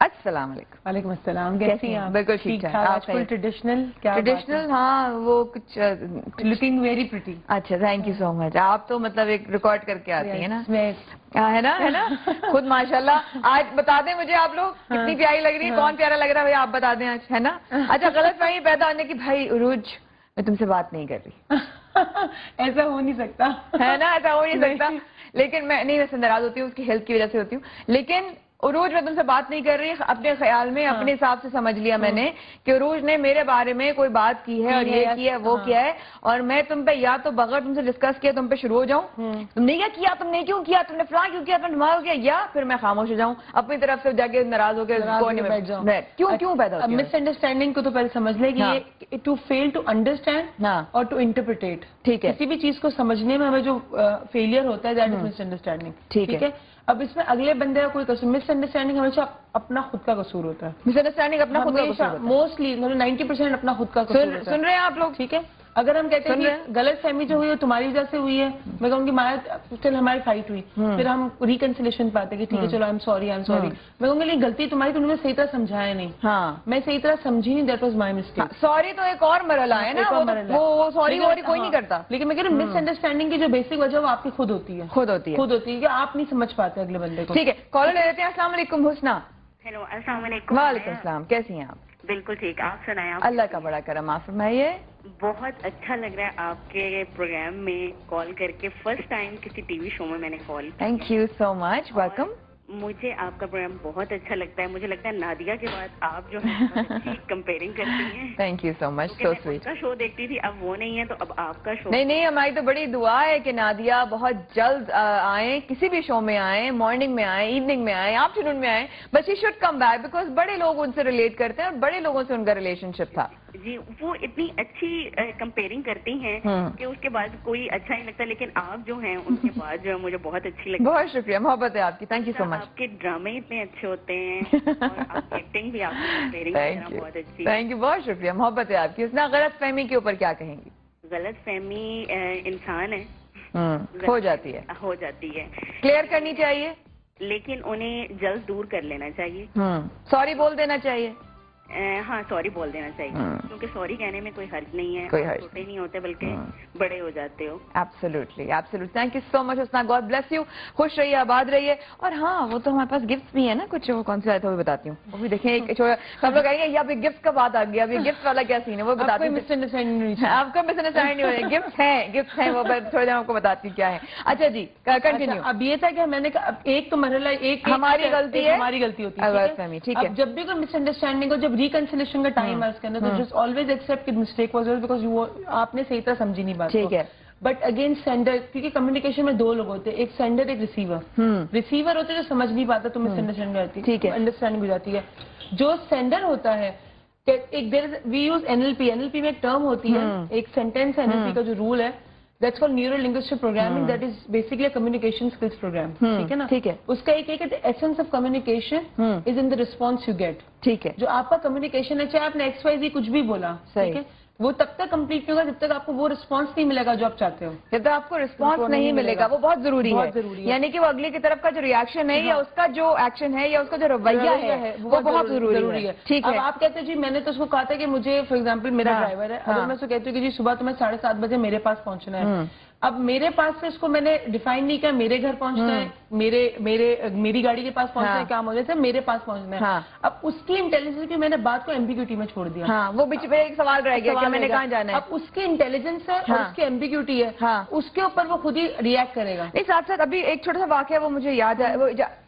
السلام علیکم. وعلیکم السلام. کیسی ہیں آپ؟ بالکل ٹھیک ٹھاک. آج کل ٹریڈیشنل ہاں وہ کچھ لکنگ ویری پریٹی. اچھا تھینک یو سو مچ. آپ تو مطلب ایک ریکارڈ کر کے آتی ہیں نا, ہے نا خود ماشاءاللہ. آج بتا دیں مجھے آپ لوگ کتنی پیاری لگ رہی ہے, کون پیارا لگ رہا ہے بھائی آپ بتا دیں آج, ہے نا. اچھا غلط فہمی پیدا ہونے کی, بھائی عروج میں تم سے بات نہیں کر رہی, ایسا ہو نہیں سکتا, ہے نا, ایسا ہو نہیں سکتا. لیکن میں نہیں, ویسے ناراض ہوتی ہوں, اس کی ہیلتھ کی وجہ سے ہوتی ہوں. لیکن عروج میں تم سے بات نہیں کر رہی, اپنے خیال میں اپنے حساب سے سمجھ لیا میں نے کہ عروج نے میرے بارے میں کوئی بات کی ہے اور یہ کیا ہے وہ کیا ہے, اور میں تم پہ یا تو بغیر تم سے ڈسکس کیا تم پہ شروع ہو جاؤں, تم نے کیا, تم نے کیوں کیا, تم نے فلاں کیوں کیا, تم نے دماغ کیا, یا پھر میں خاموش ہو جاؤں اپنی طرف سے جا کے ناراض ہو کے بیٹھ جاؤں. کیوں پیدا ہوتی ہے مس انڈرسٹینڈنگ کو تو پہلے سمجھ لیں کہ ٹو فیل ٹو انڈرسٹینڈ اور ٹو انٹرپریٹ. ٹھیک ہے, کسی بھی چیز کو سمجھنے میں ہمیں جو فیلئر ہوتا ہے دیٹ از مس انڈرسٹینڈنگ. ٹھیک ہے, اب اس میں اگلے بندے کا کوئی قصور, مس انڈرسٹینڈنگ ہمیشہ اپنا خود کا قصور ہوتا ہے. مس انڈرسٹینڈنگ اپنا خود کا قصور ہوتا ہے موسٹلی 90% اپنا خود کا قصور ہوتا ہے. سن رہے ہیں آپ لوگ؟ ٹھیک ہے, اگر ہم کہتے ہیں کہ غلط فہمی جو ہوئی ہے تمہاری وجہ سے ہوئی ہے, میں کہوں گی ہماری فائٹ ہوئی, پھر ہم ریکنسلیشن پاتے کہ ٹھیک ہے چلو آئی ایم سوری, میں کہوں گی غلطی تمہاری, تم نے صحیح طرح سمجھایا نہیں. ہاں میں صحیح طرح سمجھی نہیں, that was my mistake. Sorry تو ایک اور مرحلہ ہے نا, وہ سوری کوئی نہیں کرتا. لیکن میں کہہ رہی ہوں مس انڈرسٹینڈنگ کی جو بیسک وجہ وہ آپ کی خود ہوتی ہے کہ آپ نہیں سمجھ پاتے اگلے بندے کو. ٹھیک ہے, کالر لے لیتے ہیں. السلام علیکم حسنہ. ہیلو السلام علیکم. وعلیکم السلام, کیسی ہیں آپ؟ بالکل ٹھیک, آپ سنائیں. اللہ کا بڑا کرم, آپ فرمائیے. بہت اچھا لگ رہا ہے آپ کے پروگرام میں کال کر کے, فرسٹ ٹائم کسی ٹی وی شو میں میں نے call. Thank you so much, welcome. مجھے آپ کا پروگرام بہت اچھا لگتا ہے. مجھے لگتا ہے نادیہ کے بعد آپ جو ہے اچھی کمپیئرنگ کرتی ہیں. Thank you so much, so sweet. کا شو دیکھتی تھی, اب وہ نہیں ہے تو اب آپ کا شو. نہیں, ہماری تو بڑی دعا ہے کہ نادیہ بہت جلد آئیں, کسی بھی شو میں آئیں, مارننگ میں آئیں, ایوننگ میں آئیں, آفٹر نون میں آئیں, but she should come back, because بڑے لوگ ان سے ریلیٹ کرتے ہیں اور بڑے لوگوں سے ان کا ریلیشن شپ تھا. جی, وہ اتنی اچھی کمپیئرنگ کرتی ہیں کہ اس کے بعد کوئی اچھا نہیں لگتا, لیکن آپ جو ہیں ان کے بعد جو ہے مجھے بہت اچھی لگتی ہے. بہت شکریہ, محبت ہے آپ کی, تھینک یو سو مچ. آپ کے ڈرامے اتنے اچھے ہوتے ہیں اور آپ کی ایکٹنگ بھی, آپ کی کمپیئرنگ بہت اچھی. تھینک یو, بہت شکریہ, محبت ہے آپ کی. اتنا غلط فہمی کے اوپر کیا کہیں گی؟ غلط فہمی انسان ہے, ہو جاتی ہے, کلیئر کرنی چاہیے, لیکن انہیں جلد دور کر لینا چاہیے. سوری بول دینا چاہیے. ہاں سوری بول دینا چاہیے, کیونکہ سوری کہنے میں کوئی حرج نہیں ہے, چھوٹے نہیں ہوتے بلکہ بڑے ہو جاتے ہو. Absolutely, absolutely. Thank you so much Hasna, God bless you, خوش رہیے, آباد رہیے. اور ہاں وہ تو ہمارے پاس گفٹس بھی ہیں نا کچھ, وہ کون سی آئے تھے وہ بتاتی ہوں, وہ بھی دیکھیں. سب لوگ کہیں گے یہ ابھی گفٹ کا بات آ گیا, ابھی گفٹ والا کیا سین ہے وہ بتاتی ہوں. آپ کو مس انڈرسٹینڈ نہیں ہو رہی, گفٹ ہیں وہ تھوڑی دیر آپ کو بتاتی ہوں کیا ہے. اچھا جی کنٹینیو. اب یہ تھا کہ میں نے کہا ایک تو مرحلہ, ایک ہماری غلطی ہے, ہماری غلطی ہوتی ہے. ٹھیک ہے, جب بھی کوئی مس انڈرسٹینڈنگ ہو, جب ریکنسلیشن کا ٹائم ہے اس کے اندر, تو جسٹ آلویز ایکسپٹ کہ مسٹیک واز یورز, بیکاز آپ نے صحیح طرح سمجھی نہیں بات. ٹھیک ہے, بٹ اگین سینڈر, کیونکہ کمیونیکیشن میں دو لوگ ہوتے ہیں, ایک سینڈر ایک ریسیور. ریسیور ہوتے جو سمجھ نہیں پاتا تو مس انڈرسٹینڈنگ ہوتی ہے. ٹھیک ہے, انڈرسٹینڈنگ ہو جاتی ہے. جو سینڈر ہوتا ہے, وی یوز NLP. NLP میں ایک ٹرم ہوتی ہے, ایک سینٹینس NLP کا جو رول ہے, that's called neuro linguistic programming, that is basically a communication skills program. ٹھیک ہے نا, ٹھیک ہے. اس کا ایک ہے essence of communication is in the response you get. ٹھیک ہے, جو آپ کا کمیونیکیشن ہے, چاہے آپ نے XYZ کچھ بھی بولا, ٹھیک ہے, وہ تب تک کمپلیٹ نہیں ہوگا جب تک آپ کو وہ رسپانس نہیں ملے گا جو آپ چاہتے ہو. جب تک آپ کو رسپانس نہیں ملے گا, وہ بہت ضروری ہے. یعنی کہ وہ اگلے کی طرف کا جو ریاکشن ہے, یا اس کا جو ایکشن ہے, یا اس کا جو رویہ ہے, وہ بہت ضروری ہے. ٹھیک ہے, آپ کہتے ہیں جی میں نے تو اس کو کہا تھا کہ مجھے فار ایگزامپل میرا ڈرائیور ہے, اگر میں اس کو کہتی ہوں کہ جی صبح تمہیں 7:30 بجے میرے پاس پہنچنا ہے, اب میرے پاس سے اس کو میں نے ڈیفائن نہیں کیا میرے گھر پہنچنا ہے, میری گاڑی کے پاس پہنچنا ہے, کیا مجھے سے میرے پاس پہنچنا ہے. اب اس کی انٹیلیجنس کی میں نے بات کو ایمبیگوٹی میں چھوڑ دیا. وہ بیچ میں ایک سوال رہ گیا کہ میں نے کہاں جانا ہے. اب اس کی انٹیلیجنس ہے اور اس کی ایمبیگوٹی ہے, اس کے اوپر وہ خود ہی ریئیکٹ کرے گا. نہیں, ساتھ ساتھ ابھی ایک چھوٹا سا واقعہ وہ مجھے یاد ہے,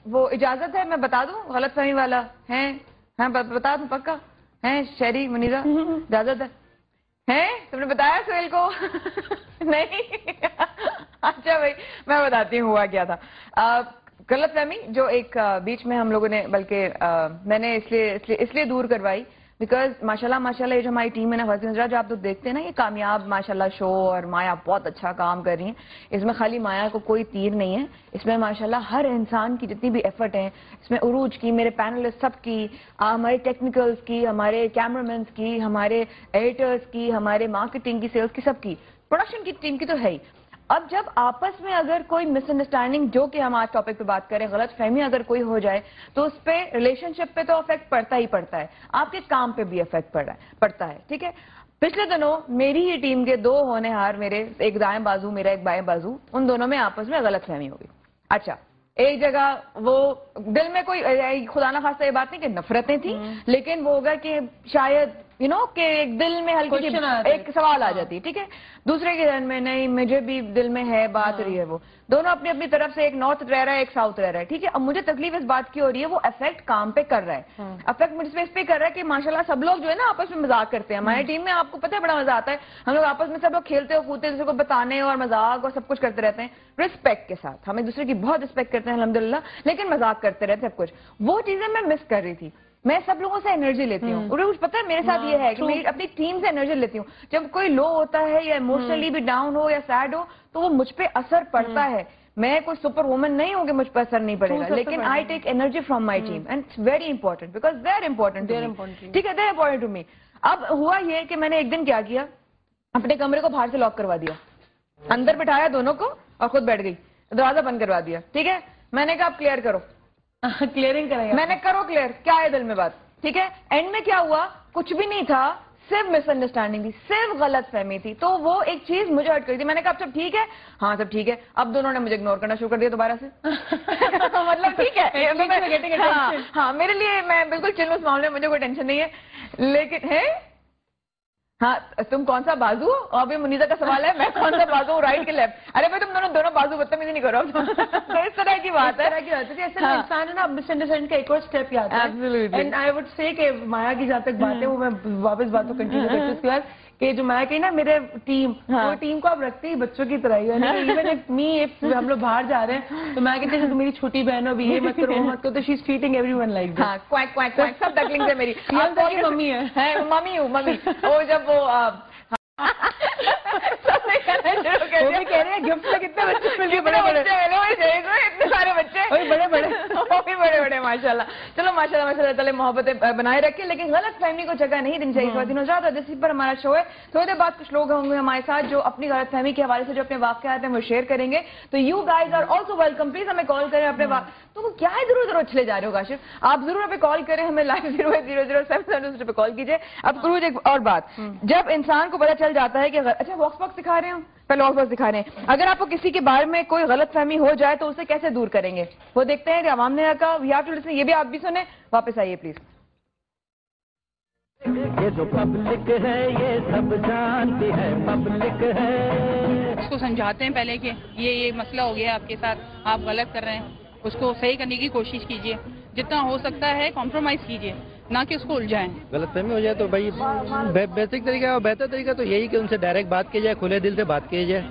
وہ اجازت ہے میں بتا دوں, غلط فہمی والا ہے, بتا دوں پکا ہے, شہری منیرہ اجازت ہے, تم نے بتایا سہیل کو؟ نہیں, اچھا بھائی میں بتاتی ہوں ہوا کیا تھا. غلط فہمی جو ایک بیچ میں ہم لوگوں نے, بلکہ میں نے اس لیے دور کروائی بیکاز ماشاءاللہ یہ جو ہماری ٹیم ہے نا, فضل جو آپ لوگ دیکھتے ہیں نا, یہ کامیاب ماشاءاللہ شو, اور مایا بہت اچھا کام کر رہی ہیں. اس میں خالی مایا کو کوئی تیر نہیں ہے, اس میں ماشاءاللہ ہر انسان کی جتنی بھی ایفرٹ ہیں, اس میں عروج کی, میرے پینلسٹ سب کی, ہمارے ٹیکنیکلز کی, ہمارے کیمرامینس کی, ہمارے ایڈیٹرز کی, ہمارے مارکیٹنگ کی, سیلز کی, سب کی, پروڈکشن کی ٹیم کی تو ہے ہی. اب جب آپس میں اگر کوئی مس انڈرسٹینڈنگ، جو کہ ہم آج ٹاپک پہ بات کریں، غلط فہمی اگر کوئی ہو جائے تو اس پہ ریلیشن شپ پہ تو افیکٹ پڑتا ہی پڑتا ہے، آپ کے کام پہ بھی افیکٹ پڑتا ہے. ٹھیک ہے، پچھلے دنوں میری ہی ٹیم کے 2 ہونہار، میرے ایک دائیں بازو میرا ایک بائیں بازو، ان دونوں میں آپس میں غلط فہمی ہوگی. اچھا، ایک جگہ وہ دل میں کوئی خدا نہ خواستہ یہ بات نہیں کہ نفرتیں تھیں، لیکن وہ ہوگا کہ شاید کہ ایک دل میں ہلکی ایک سوال آ جاتی. ٹھیک ہے، دوسرے کے ذہن میں نہیں، مجھے بھی دل میں ہے بات رہی ہے، وہ دونوں اپنی اپنی طرف سے، ایک نارتھ رہ رہا ہے ایک ساؤتھ رہ رہا ہے. ٹھیک ہے، اب مجھے تکلیف اس بات کی ہو رہی ہے، وہ افیکٹ کام پہ کر رہا ہے، افیکٹ مجھے اس پہ کر رہا ہے کہ ماشاءاللہ سب لوگ جو ہے نا آپس میں مذاق کرتے ہیں. ہماری ٹیم میں آپ کو پتہ ہے بڑا مزہ آتا ہے، ہم لوگ آپس میں سب لوگ کھیلتے اور کودتے، دوسرے کو بتانے اور مذاق اور سب کچھ کرتے رہتے ہیں رسپیکٹ کے ساتھ. ہم ایک دوسرے کی بہت رسپیکٹ کرتے ہیں الحمدللہ، لیکن مذاق کرتے رہتے ہیں سب کچھ. وہ چیزیں میں مس کر رہی تھی. میں سب لوگوں سے انرجی لیتی ہوں، اور کچھ پتا ہے میرے ساتھ یہ ہے کہ میں اپنی ٹیم سے انرجی لیتی ہوں. جب کوئی لو ہوتا ہے یا ایموشنلی بھی ڈاؤن ہو یا سیڈ ہو تو وہ مجھ پہ اثر پڑتا ہے. میں کوئی سپر وومن نہیں ہوں کہ مجھ پہ اثر نہیں پڑے گا، لیکن I take energy from my team and it's very important because they are important. ٹھیک ہے، they are important to me. اب ہوا یہ کہ میں نے ایک دن کیا کیا، اپنے کمرے کو باہر سے لاک کروا دیا، اندر بٹھایا دونوں کو اور خود بیٹھ گئی، دروازہ بند کروا دیا. ٹھیک ہے، میں نے کہا آپ کلیئر کرو، کلیئرنگ کریں گے. میں نے کرو کلیئر، کیا ہے دل میں بات. ٹھیک ہے، اینڈ میں کیا ہوا، کچھ بھی نہیں تھا، صرف مس انڈرسٹینڈنگ تھی، صرف غلط فہمی تھی. تو وہ ایک چیز مجھے ہرٹ کری تھی. میں نے کہا اب سب ٹھیک ہے، ہاں سب ٹھیک ہے. اب دونوں نے مجھے اگنور کرنا شروع کر دیا دوبارہ سے. مطلب ٹھیک ہے، ہاں میرے لیے میں بالکل چل اس معاملے میں، مجھے کوئی ٹینشن نہیں ہے. لیکن ہے ہاں تم کون سا بازو ہو؟ ابھی منیزہ کا سوال ہے، میں کون سا بازو ہوں، رائٹ کے لیفٹ؟ ارے بھائی تم دونوں بازو بدتمیزی نہیں کرو. تو اس طرح کی بات ہے. انسان ہے نا، مس انڈرسٹینڈ کا ایک اور اسٹیپ یہ آتا ہے. اینڈ آئی وڈ سے کہ مایا کی جہاں تک بات ہے وہ میں واپس بات کو کنٹینیو کرتی ہوں اس کے بعد، کہ جو میں کہی نا میرے ٹیم، وہ ٹیم کو آپ رکھتے ہی بچوں کی طرح ہی. ایون اف می، اف ہم لوگ باہر جا رہے ہیں تو میں کہتی ہوں میری چھوٹی بہن ہو، بھی یہ مت کرو مت کرو، تو she is treating everyone like that. Quick quick quick سب ڈکلنگز ہے میری. ممی ہے، ممی ہوں ممی. وہ جب وہ وہ بھی کہہ رہے ہیں گفٹ میں کتنے بچے مل گئے، بڑے بڑے اتنے سارے بچے، بڑے بڑے وہ بھی بڑے بڑے ماشاء اللہ. چلو ماشاء اللہ ماشاء اللہ تعالیٰ محبتیں بنائے رکھیں، لیکن غلط فہمی کو جگہ نہیں دینی چاہیے. خواتین حضرات، اور جس پر ہمارا شو ہے، تھوڑی دیر بعد کچھ لوگ ہوں گے ہمارے ساتھ جو اپنی غلط فہمی کے حوالے سے جو اپنے واقعات ہیں وہ شیئر کریں گے. تو you guys are also welcome, please ہمیں کال کریں اپنے تو کیا ہے ادھر ادھر اچھلے جا رہے ہو کاشف، آپ ضرور ہمیں کال کریں، ہمیں لائن 08007 پہ کال کیجیے. اب کروج ایک اور بات، جب انسان کو پتہ چل جاتا ہے کہ اچھا واکس باکس دکھا رہے ہیں، پہلے واکس باکس دکھا رہے ہیں، اگر آپ کو کسی کے بارے میں کوئی غلط فہمی ہو جائے تو اسے کیسے دور کریں گے وہ دیکھتے ہیں کہ عوام نے کہا. وی ہیو ٹو لسن، یہ بھی آپ بھی سنیں. واپس آئیے پلیز. یہ جو پبلک ہے یہ سب جانتی ہے، پبلک ہے. اس کو سمجھاتے ہیں پہلے کہ یہ مسئلہ ہو گیا آپ کے ساتھ، آپ غلط کر رہے ہیں، اس کو صحیح کرنے کی کوشش کیجیے، جتنا ہو سکتا ہے کمپرومائز کیجیے، نہ کہ اس کو الجھائیں. غلط فہمی ہو جائے تو بھائی بیسک طریقہ اور بہتر طریقہ تو یہی کہ ان سے ڈائریکٹ بات کی جائے، کھلے دل سے بات کی جائے،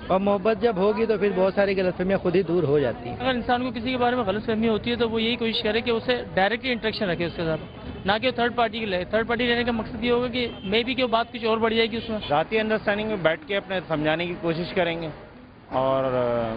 اور محبت جب ہوگی تو پھر بہت ساری غلط فہمیاں خود ہی دور ہو جاتی ہیں. اگر انسان کو کسی کے بارے میں غلط فہمی ہوتی ہے تو وہ یہی کوشش کرے کہ اسے ڈائریکٹلی انٹریکشن رکھے اس کے ساتھ، نہ کہ تھرڈ پارٹی لے. تھرڈ پارٹی لینے کا مقصد یہ ہوگا کہ مے بی کہ وہ بات کچھ اور بڑھ جائے گی اس میں. ذاتی انڈرسٹینڈنگ میں بیٹھ کے اپنے سمجھانے کی کوشش کریں گے، اور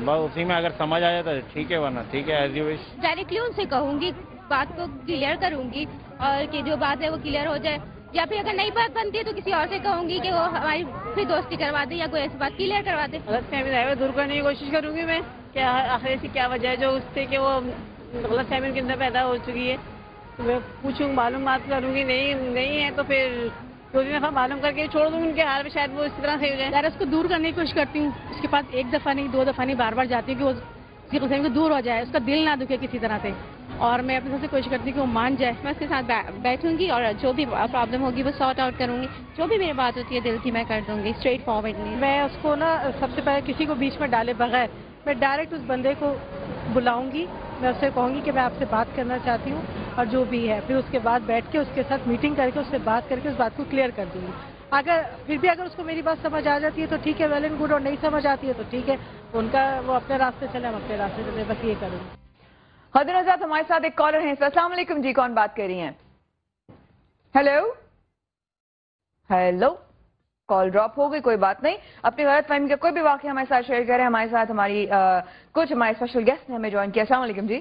بس اسی میں اگر سمجھ آ جاتا ہے ٹھیک ہے، ورنہ ٹھیک ہے ایز یو وش. ڈائریکٹلی ان سے کہوں گی، بات کو کلیئر کروں گی، اور کہ جو بات ہے وہ کلیئر ہو جائے، یا پھر اگر نئی بات بنتی ہے تو کسی اور سے کہوں گی کہ وہ ہماری پھر دوستی کروا دے یا کوئی ایسی بات کلیئر کروا دے. غلط فہمی ہے دور کرنے کی کوشش کروں گی میں، کہ آخر ایسی کیا وجہ ہے جو اس سے کہ وہ غلط فہمی ان کے اندر پیدا ہو چکی ہے. تو میں پوچھوں، معلومات کروں گی، نہیں ہے تو پھر دو تین دفعہ معلوم کر کے چھوڑ دوں ان کے حال میں، شاید وہ اس طرح سے ہو جائے. یار اس کو دور کرنے کی کوشش کرتی ہوں، اس کے پاس ایک دفعہ نہیں 2 دفعہ نہیں بار بار جاتی ہوں کہ وہ کسی غلط کو دور ہو جائے، اس کا دل نہ دکھے کسی طرح سے، اور میں اپنے سے کوشش کرتی ہوں کہ وہ مان جائے. میں اس کے ساتھ بیٹھوں گی اور جو بھی پرابلم ہوگی وہ سارٹ آؤٹ کروں گی، جو بھی میری بات ہوتی ہے دل کی میں کر دوں گی اسٹریٹ فارورڈلی. میں اس کو نا سب سے پہلے کسی کو بیچ میں ڈالے بغیر میں ڈائریکٹ اس بندے کو بلاؤں گی، میں اس سے کہوں گی کہ میں آپ سے بات کرنا چاہتی ہوں، اور جو بھی ہے پھر اس کے بعد بیٹھ کے اس کے ساتھ میٹنگ کر کے اس سے بات کر کے اس بات کو کلیئر کر دوں گی. اگر پھر بھی اگر اس کو میری بات سمجھ آ جاتی ہے تو ٹھیک ہے، ویل اینڈ گڈ، اور نہیں سمجھ آتی ہے تو ٹھیک ہے، ان کا وہ اپنے راستے چلے، ہم اپنے راستے چلے، بس یہ کروں. حضرت حضرات ہمارے ساتھ ایک کالر ہیں. السلام علیکم جی، کون بات کر رہی ہیں؟ ہیلو کال ڈراپ ہو گئی، کوئی بات نہیں. اپنی غلط فہمی کا کوئی بھی واقعہ ہمارے ساتھ شیئر کریں. ہمارے ساتھ ہماری کچھ ہمارے اسپیشل گیسٹ نے ہمیں جوائن کیا. السلام علیکم جی.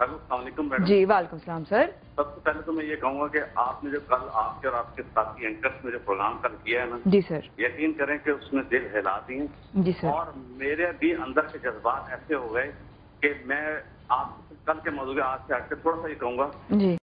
ہیلو السلام علیکم میڈم. جی وعلیکم السلام سر. سب سے پہلے تو میں یہ کہوں گا کہ آپ نے جو کل آپ کے اور آپ کے ساتھی اینکرس میں جو پروگرام کل کیا ہے نا, جی سر, یقین کریں کہ اس نے دل ہلا دیے. جی سر. اور میرے بھی اندر کے جذبات ایسے ہو گئے کہ میں آپ کل کے موضوع آج سے ہٹ کے تھوڑا سا یہ کہوں گا جی